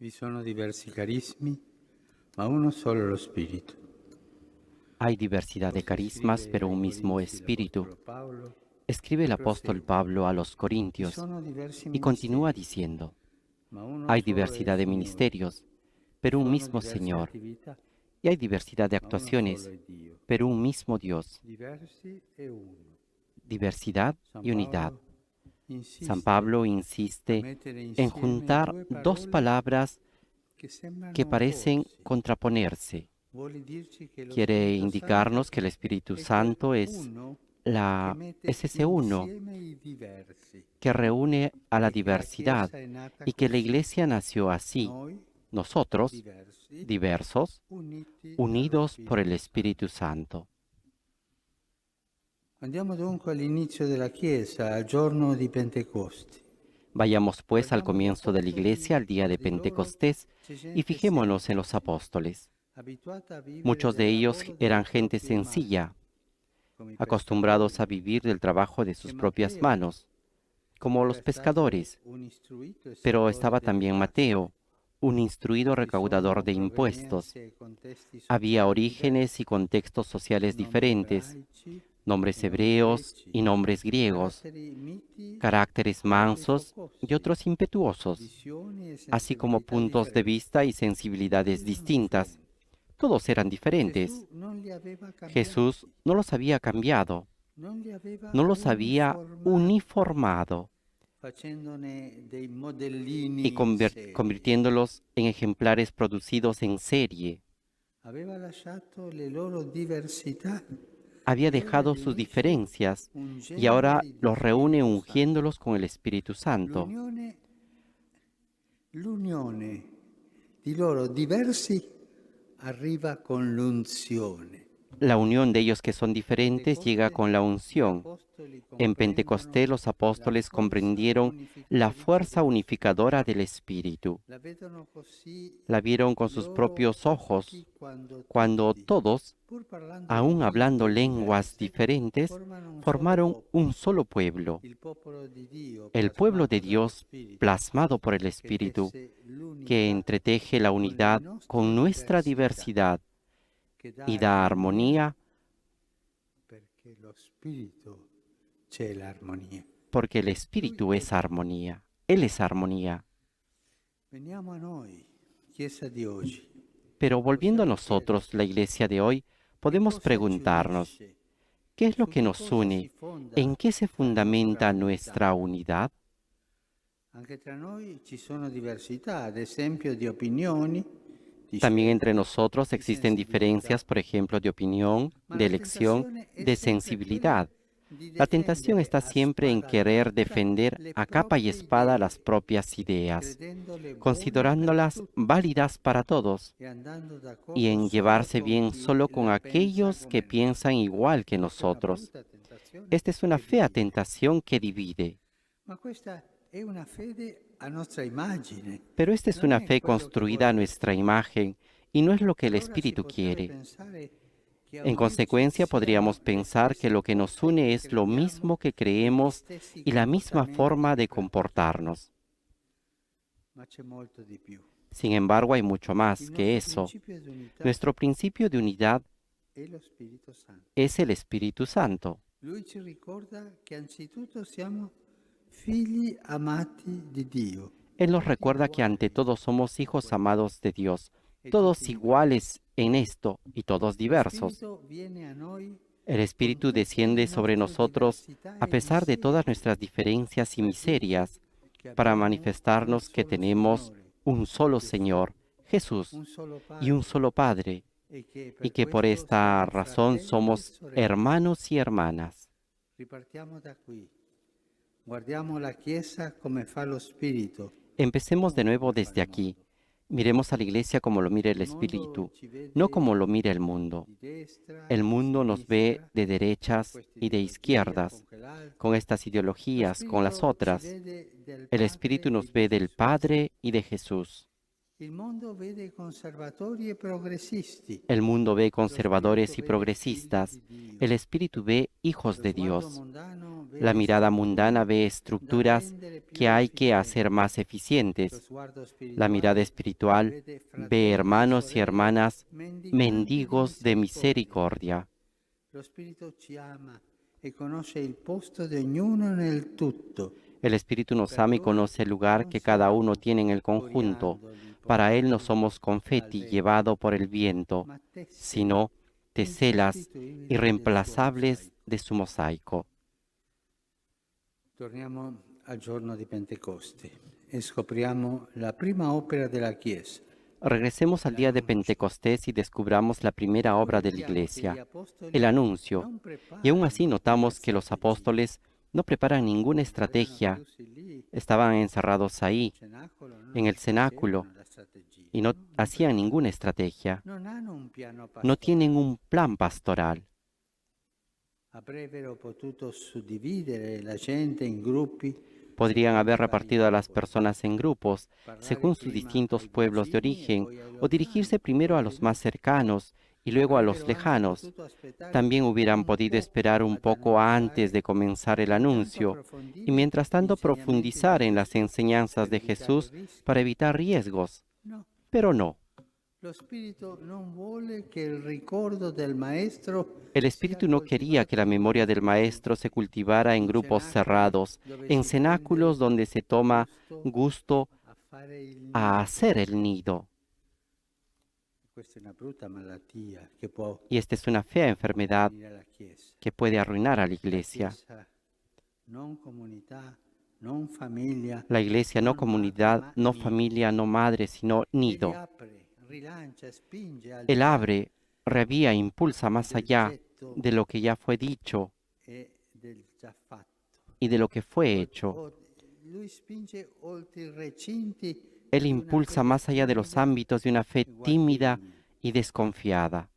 Vi sono diversi carismi, ma uno solo lo Spirito. Hay diversidad de Cosa carismas, scrive pero ai un mismo Corinzi espíritu. l'Apostolo Paolo Escribe e el apóstol prosegue. Pablo a los Vi Corintios sono diversi y continúa ministeri, diciendo, ma uno hay solo è il diversidad de Signore. ministerios, Vi pero un sono mismo diverse Señor. attività, Y hay diversidad de ma uno solo actuaciones, è Dio. pero un mismo Dios. Diversi e uno. Diversidad San y unidad. Paolo San insiste Pablo a insiste mettere en insieme juntar due dos parole palabras che que sembrano parecen opporsi. contraponerse. Vuole dirci che lo Quiere Spirito Santo indicarnos que el Espíritu è quel Santo uno che es mette ese uno insieme i diversi que reúne a la e che la diversidad Chiesa è nata y que la così. iglesia nació así, Noi, nosotros, diversi, diversos, uniti dallo unidos por el Spirito Espíritu Santo. Santo. Andiamo dunque all'inizio della Chiesa, al giorno di Pentecoste. Vayamos pues al Guardiamo gli comienzo de la apostoli, iglesia, al día de di loro Pentecostés, c'è y gente fijémonos en los semplice, apóstoles. abituata a vivere Muchos de del ellos lavoro delle eran gente proprie mani, sencilla, come i acostumbrados a pescatori, vivir del trabajo de e sus propias Matteo manos, como era los stato pescadores, un istruito pero esattore estaba delle también tasse. Mateo, un instruido Ci recaudador sono de impuestos. provenienze e contesti Había sociali orígenes y diversi, contextos sociales con nomi diferentes, ebraici nombres e nomi hebreos greci, y nombres griegos, caratteri miti caracteres e altri mansos y focosi, otros impetuosos, visioni e así como sensibilità puntos de differenti. vista y Tutti sensibilidades erano distintas. differenti. Todos eran diferentes. Gesù non li aveva Jesús cambiati, no los había cambiado, non li aveva no los había uniformati, uniformado facendone dei y modellini in serie. convirtiéndolos en ejemplares producidos en serie. Aveva lasciato le loro diversità Había e ora dejado li sus unisce diferencias y ahora ungendoli di los reúne Spirito Santo. ungiéndolos con el Espíritu Santo. L'unione, l'unione di loro diversi arriva con l'unzione. La unión de ellos que son A diferentes llega Pentecoste con la gli unción. apostoli En comprendono Pentecostés los la apóstoles forza comprendieron la unificatrice fuerza dello Spirito. unificadora del Espíritu. La vedono così La vieron con i sus loro propios occhi ojos quando cuando tutti, todos, pur parlando aun hablando lingue lenguas diverse, diferentes, formano un solo formaron un popolo, solo pueblo, il popolo di Dio el pueblo de plasmato dallo Dios Spirito, plasmado por el che Espíritu, tesse que l'unità entreteje la con le unidad nostre con nuestra diversità, diversidad che y dà da armonia armonía, perché lo Spirito c'è l'armonia. porque el Lui Espíritu è es Dio. armonía. Él es armonía. Veniamo a noi, Chiesa di oggi. Pero volviendo a Possiamo nosotros, la chiederci iglesia de hoy, che podemos cosa ci preguntarnos, unisce, ¿qué es lo su que che nos cosa si une? fonda ¿En qué se la nostra fundamenta unità. nuestra unidad? Anche tra noi ci sono diversità, ad esempio di opinioni, di También entre scelte, nosotros di existen sensibilità, diferencias, por ejemplo, de opinión, ma de la elección, tentazione è de sempre quella sensibilidad. di La tentación difendere está a siempre en spada querer tratta defender le a capa y proprie espada las idee, propias ideas, credendole buone per considerándolas tutti válidas para todos e andando y d'accordo en solo llevarse con bien chi solo con la pensa aquellos que come noi. piensan igual que Questa è una nosotros. brutta tentazione Esta es una che fea divide. tentación que divide, Ma questa è una fede a nostra immagine, pero esta es non una è fe quello che construida a vuole lo nuestra Spirito. imagen y no es lo que el Allora si Espíritu potrebbe quiere. pensare che a En unirci consecuencia, siano podríamos le pensar que stesse lo que nos cose une che es lo crediamo mismo que e gli creemos stessi y la misma comportamenti forma che de pratichiamo. comportarnos. Ma c'è molto di più. Sin embargo, hay mucho Il más que nostro eso. principio di unità Nuestro principio de unidad è lo Spirito Santo. es el Espíritu Santo. Lui ci ricorda che anzitutto siamo figli amati di Dio, Él nos tutti recuerda que ante uguali todo somos in hijos questo amados de Dios, e todos tutti diversi. iguales en esto y todos Lo diversos. Spirito viene a noi El con Espíritu tutte le desciende sobre nostre nosotros diversità a e pesar de todas miserie nuestras diferencias y per dirci miserias, che para abbiamo un manifestarnos que solo tenemos Signore, un solo Gesù, Señor, Jesús, un solo y un Padre solo Padre, e che y per que por questo esta siamo razón fratelli e somos sorelle. hermanos y hermanas. Ripartiamo da qui. Guardiamo la Chiesa come fa lo Spirito, Empecemos de non nuevo come fa desde il aquí. mondo. Miremos a la iglesia como lo mira el Il mondo Espíritu, ci no vede como lo mira el mundo. di destra, El di mundo nos ve sinistra, de con derechas questa y de ideologia, con izquierdas, con quell'altra. estas Lo ideologías, con las Spirito ci otras. vede del El Espíritu Padre e nos di ve del Gesù. Padre y de Jesús. Il mondo vede conservatori e progressisti. El mundo ve Lo Spirito conservadores y vede figli progresistas. di Dio. El Espíritu ve hijos Lo de sguardo Dios. mondano La mirada mundana ve estructuras que hay que hacer más eficientes. La mirada espiritual ve hermanos y hermanas mendigos de misericordia. Lo Spirito ci ama e conosce il posto di ognuno nel tutto. El Espíritu nos ama y conoce el lugar que cada uno tiene en el conjunto. Para Él no somos confeti llevado por el viento, sino teselas irreemplazables de su mosaico. Torniamo al giorno di Pentecoste e scopriamo la prima opera della Chiesa. Regresemos al día de Pentecostés y descubramos la primera obra de la Iglesia, el anuncio. Y aún así notamos que los apóstoles no preparan ninguna estrategia, estaban encerrados ahí, en el cenáculo, y no hacían ninguna estrategia. No tienen un plan pastoral. Avrebbero potuto suddividere la gente in gruppi. Podrían haber repartido a las personas en grupos, según sus distintos pueblos de origen, o dirigirse primero a los más cercanos y luego a los lejanos. También hubieran podido esperar un poco antes de comenzar el anuncio y mientras tanto profundizar en las enseñanzas de Jesús para evitar riesgos. Pero no. El Espíritu no quería que la memoria del Maestro se cultivara en grupos cerrados, en cenáculos donde se toma gusto a hacer el nido. Y esta es una fea enfermedad que puede arruinar a la Iglesia. La Iglesia no comunidad, no familia, no madre, sino nido. Él abre, revía, impulsa más allá de lo que ya fue dicho y de lo que fue hecho. Él impulsa más allá de los ámbitos de una fe tímida y desconfiada.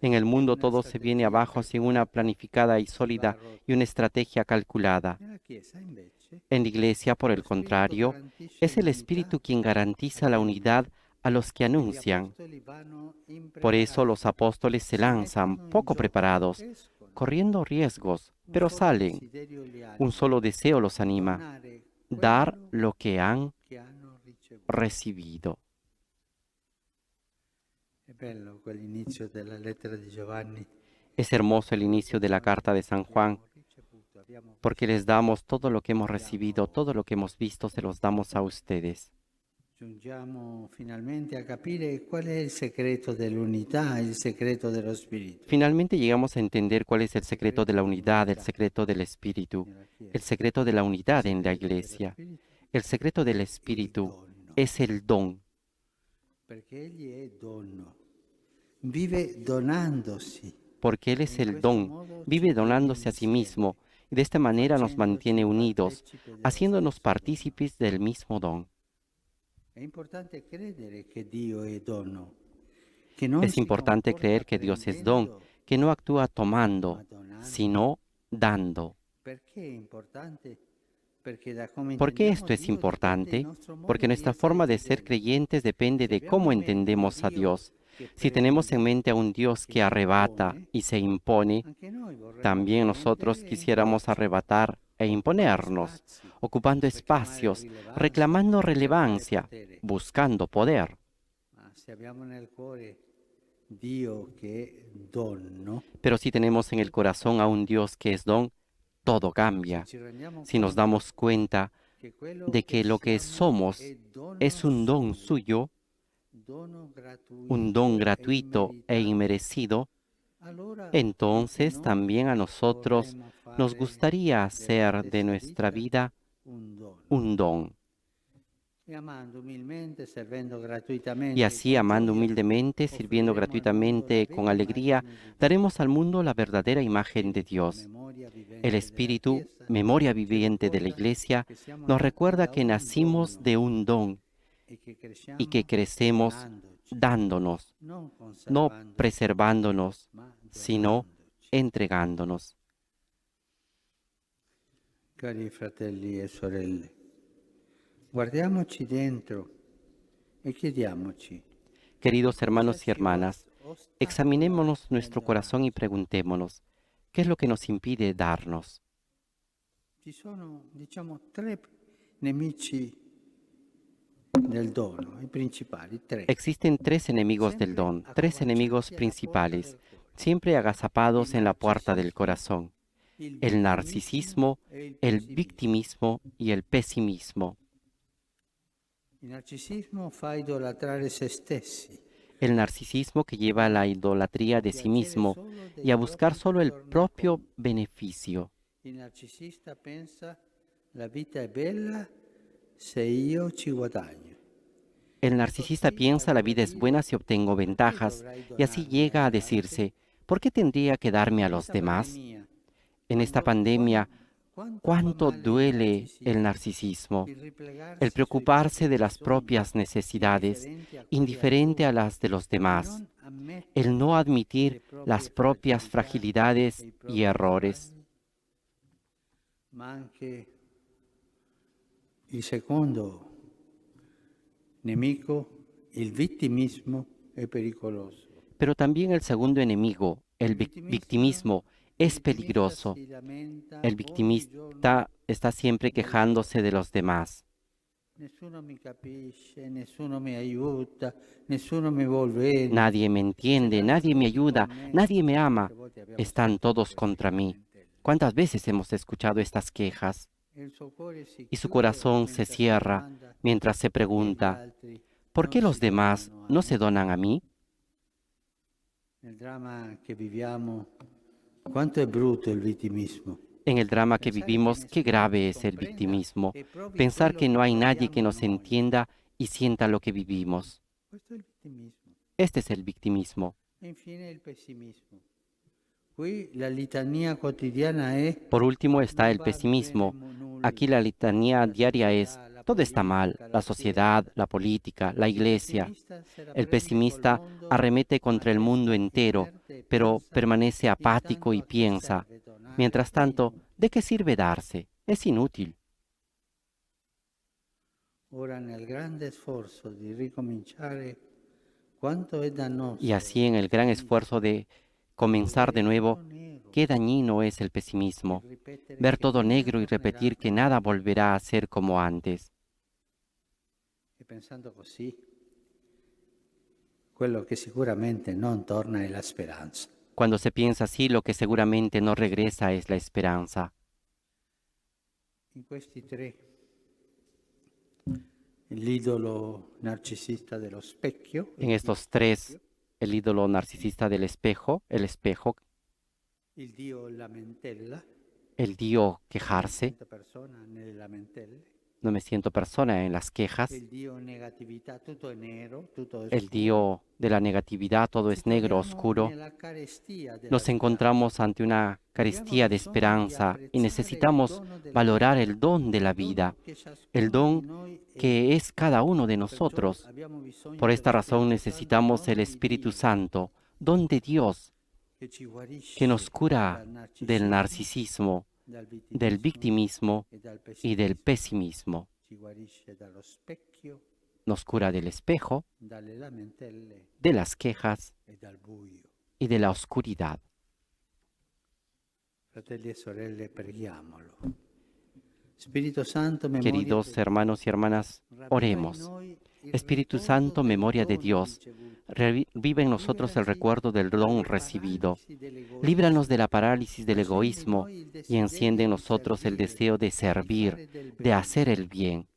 En el mundo todo se viene abajo sin una planificada y sólida y una estrategia calculada. En la Iglesia, por el contrario, es el Espíritu quien garantiza la unidad a los que anuncian. Por eso los apóstoles se lanzan, poco preparados, corriendo riesgos, pero salen. Un solo deseo los anima: dar lo que han recibido. Es hermoso el inicio de la carta de San Juan, porque les damos todo lo que hemos recibido, todo lo que hemos visto, se los damos a ustedes. Finalmente llegamos a entender cuál es el secreto de la unidad, el secreto del Espíritu, el secreto de la unidad en la Iglesia. El secreto del Espíritu es el don. Porque Él es el don, vive donándose a sí mismo, y de esta manera nos mantiene unidos, haciéndonos partícipes del mismo don. Es importante creer que Dios es don, que no actúa tomando, sino dando. ¿Por qué esto es importante? Porque nuestra forma de ser creyentes depende de cómo entendemos a Dios. Si tenemos en mente a un Dios que arrebata y se impone, también nosotros quisiéramos arrebatar e imponernos, ocupando espacios, reclamando relevancia, buscando poder. Pero si tenemos en el corazón a un Dios que es don, todo cambia. Si nos damos cuenta de que lo que somos es un don suyo, un don gratuito e inmerecido, entonces también a nosotros nos gustaría hacer de nuestra vida un don. Y así, amando humildemente, sirviendo gratuitamente, con alegría, daremos al mundo la verdadera imagen de Dios. El Espíritu, memoria viviente de la Iglesia, nos recuerda que nacimos de un don y que crecemos dándonos, no preservándonos, sino entregándonos. Cari fratelli e sorelle, guardiamoci dentro e chiediamoci. Queridos hermanos y hermanas, Examinémonos nuestro corazón y preguntémonos, ¿qué es lo que nos impide darnos? Ci sono, diciamo, tre nemici del dono, i principali, tre. Existen tres enemigos del don, tres enemigos Accovacciati alla porta principales, del cuore. siempre agazapados Il en la puerta del narcisismo, corazón: il el vittimismo narcisismo, e il el pessimismo. victimismo y el pesimismo. Il narcisismo fa idolatrare se stessi, El narcisismo que lleva a la idolatría a de sí piacere mismo solo y dei a buscar propri solo el propio tornaconti. beneficio. Il narcisista pensa la vita è bella se io ci guadagno. El E narcisista così piensa la arriva a vida es buena dire, si obtengo perché ventajas dovrai y así donarmi llega a agli altri? decirse, ¿por qué tendría que darme a In los questa demás? pandemia, En esta pandemia, quanto fa ¿cuánto male il duele el narcisismo? narcisismo? Il El riplegarsi sui propri preocuparse de las bisogni, propias necesidades, indifferenti a quelli indiferente a altrui, las de los il demás, non el no ammettere admitir le proprie las propias fragilità e fragilidades i y propri errores. sbagli, ma anche il secondo nemico, il vittimismo, è pericoloso. Pero también el segundo enemigo, el victimismo, Il es vittimista peligroso. si lamenta El ogni giorno victimista está siempre degli quejándose de altri. los demás. Nessuno mi capisce, nessuno mi aiuta, nessuno mi vuol bene. Nadie me Ce entiende, l'hanno nadie me tutti ayuda, con me. nadie me ama. Quante volte abbiamo Están sentito todos queste contra mí. lamentele. ¿Cuántas veces hemos escuchado estas quejas? E il suo cuore si Y su chiude corazón se mentre si cierra domanda mientras se perché gli pregunta, altri ¿por non qué los si demás donano a no se me. donan a mí? Nel dramma che viviamo, quanto è brutto il vittimismo. En el drama que Pensare che vivimos, qué nessuno ci grave es el comprenda victimismo. e provi Pensar quello que che no hay nadie que proviamo nos noi. entienda y sienta lo que vivimos. Questo è il vittimismo. Este es el victimismo. E infine il pessimismo. Qui la litania quotidiana è Por último está non el va bene pesimismo. Aquí nulla. la litanía La diaria es, società, la todo está mal, politica, la la sociedad, Chiesa. la política, la Il iglesia. pessimista se la El prende col pesimista mondo, arremete ma contra el mundo resta entero, inerte e pero pensa, permanece apático intanto y a che piensa. serve donare? Mientras È tanto, inutile. ¿de qué sirve darse? Es inútil. Ora nel grande sforzo di ricominciare, quanto è Y dannoso así il en el gran pessimismo, esfuerzo de il comenzar de vedere nuevo, tutto nero, qué dañino es el il pesimismo. ripetere Ver che todo niente negro y tornerà repetir que come nada prima. volverá a ser como antes. E pensando così, quello che sicuramente non torna è la speranza. Cuando se piensa así, lo que seguramente no regresa es la esperanza. In questi tre, l'idolo narcisista dello specchio, En estos tres, el ídolo narcisista del espejo, el espejo, il dio lamentela, el dio non mi quejarse, sento persona nelle lamentele, no me siento persona en las e quejas, il dio negatività, tutto è nero, tutto è el scuro. dio de la negatividad, todo Ci es negro, troviamo oscuro. nella carestia della Nos speranza. encontramos ante una Abbiamo carestía de bisogno di esperanza y apprezzare il necesitamos dono della valorar vita, el don de la il dono vida, che el ciascuno di don noi è. que es cada uno de Perciò nosotros. abbiamo bisogno Por esta dello razón Spirito Santo, necesitamos el dono di Espíritu Dio, Santo, don de Dios, che ci que nos guarisce cura dal del narcisismo, narcisismo, dal del vittimismo victimismo e dal y del pessimismo. pesimismo. Ci guarisce dallo specchio, Nos cura del espejo, dalle lamentele de las quejas e dal buio. y de la oscuridad. Fratelli e sorelle, preghiamolo. Spirito Santo, memoria Queridos di Dio, hermanos y hermanas, ravviva in oremos. noi il Espíritu ricordo Santo, del memoria de dono Dios, ricevuto. revive en nosotros el Liberaci recuerdo del don dalle recibido. paralisi Líbranos de dell'egoismo. la parálisis del Accendi in egoísmo noi il y enciende desiderio en di nosotros el servire, deseo de di servir, fare del de bene. hacer el bien.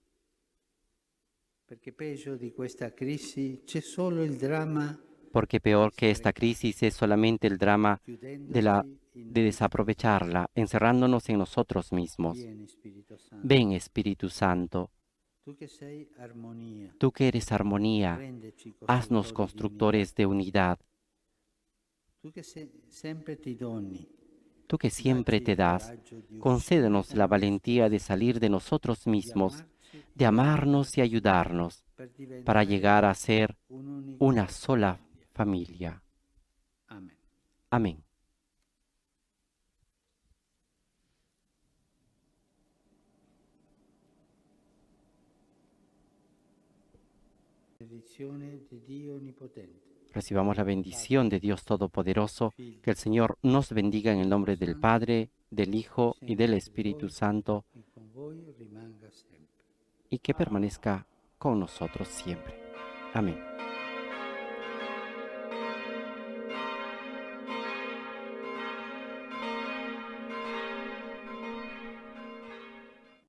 Perché peggio di questa crisi c'è solo il dramma Porque peor que esta crisis es solamente el drama chiudendosi in de noi. desaprovecharla, encerrándonos en nosotros mismos. Vieni, Spirito Santo. Ven, Espíritu Santo, Tu che sei armonia, tú que eres armonía, rendeci haznos costruttori constructores de unidad. Tu che sempre ti doni, Tú que siempre dacci te il das, coraggio di uscire concédenos da la noi valentía de stessi, salir de nosotros di mismos, amarci de e amarnos y aiutarci ayudarnos, per para diventare llegar a ser un'unica una sola famiglia. familia. Amen. Amén. Benedizione di Dio Onnipotente, Recibamos la bendición de Dios Todopoderoso, que el Señor nos bendiga en el nombre del Padre, del Hijo y del Espíritu Santo, e con voi rimanga sempre. y que permanezca con nosotros siempre. Amén.